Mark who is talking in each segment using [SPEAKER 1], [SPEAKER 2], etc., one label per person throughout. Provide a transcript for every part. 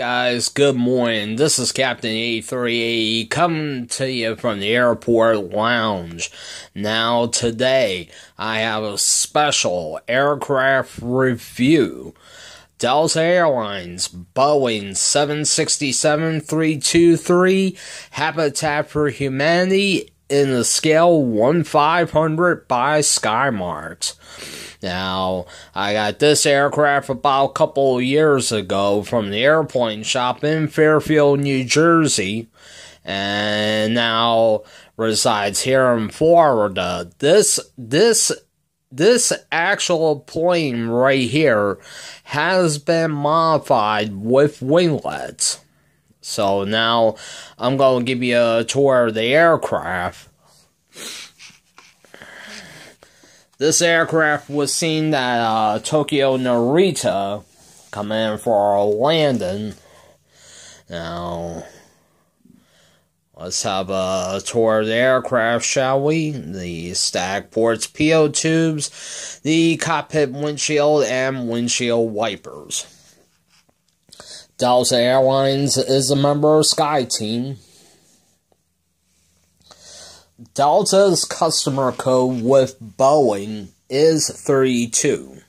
[SPEAKER 1] guys? Good morning. This is Captain 83 coming to you from the airport lounge. Now today, I have a special aircraft review. Delta Airlines Boeing 767-323 Habitat for Humanity in the scale 1/500 by Skymarks. Now, I got this aircraft about a couple of years ago from the airplane shop in Fairfield, New Jersey, and now resides here in Florida. This actual plane right here has been modified with winglets. So now I'm going to give you a tour of the aircraft. This aircraft was seen at Tokyo Narita, coming in for a landing. Now, let's have a tour of the aircraft, shall we? The stack ports, PO tubes, the cockpit windshield, and windshield wipers. Delta Airlines is a member of SkyTeam. Delta's customer code with Boeing is 32.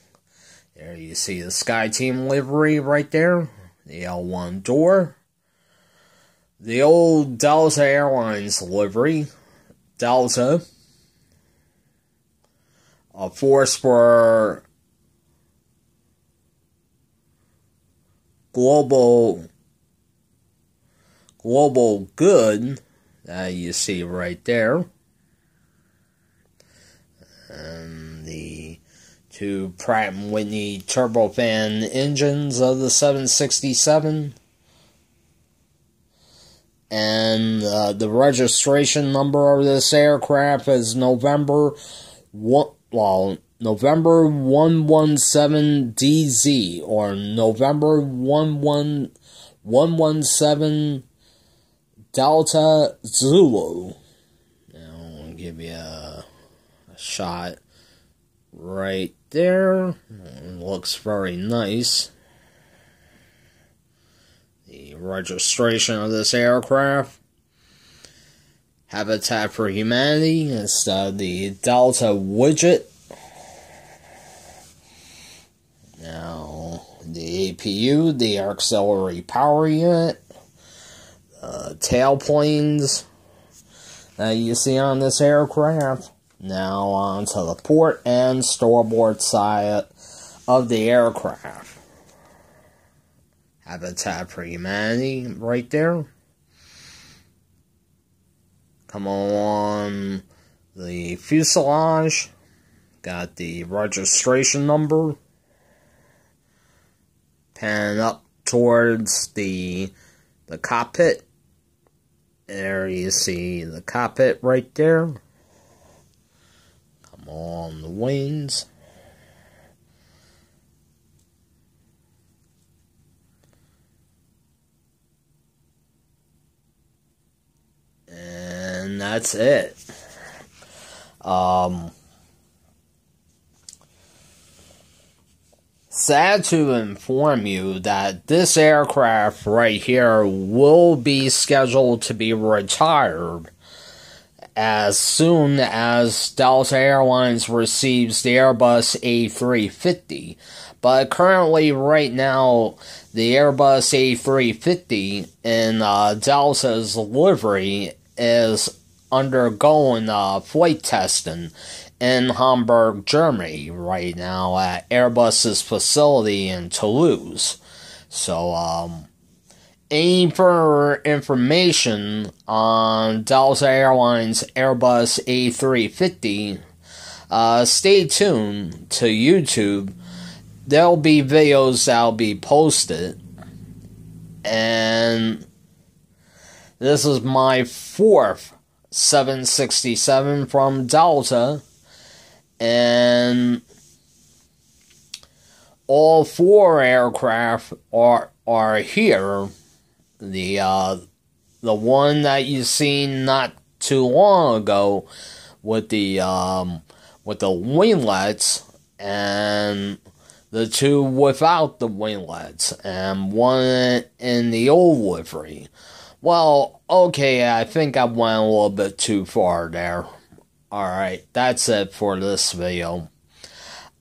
[SPEAKER 1] There you see the SkyTeam livery right there. The L1 door. The old Delta Airlines livery. Delta. A force for global good. That you see right there. And the two Pratt & Whitney turbofan engines of the 767. And the registration number of this aircraft is November 117DZ, or November 117 Delta Zulu. Now I'll give you a shot right there. It looks very nice. The registration of this aircraft, Habitat for Humanity, is the Delta widget. Now the APU, the auxiliary power unit. Tailplanes that you see on this aircraft. Now onto the port and starboard side of the aircraft. Habitat for Humanity right there. Come on the fuselage. Got the registration number. Pan up towards the cockpit. There you see the cockpit right there. Come on the wings. And that's it. Sad to inform you that this aircraft right here will be scheduled to be retired as soon as Delta Airlines receives the Airbus A350. But currently, right now, the Airbus A350 in Delta's livery is undergoing flight testing in Hamburg, Germany, right now at Airbus's facility in Toulouse. So, any further information on Delta Airlines Airbus A350, stay tuned to YouTube. There'll be videos that'll be posted. And this is my fourth 767 from Delta. And all four aircraft are here. The one that you seen not too long ago with the winglets, and the two without the winglets, and one in the old livery. Well, okay, I think I went a little bit too far there. Alright, that's it for this video.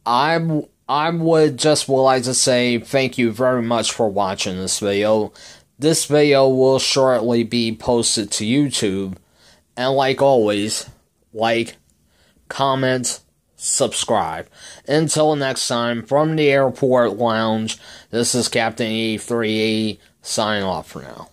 [SPEAKER 1] I would like to say thank you very much for watching this video. This video will shortly be posted to YouTube. And like always, like, comment, subscribe. Until next time, from the airport lounge, this is Captain E3E, signing off for now.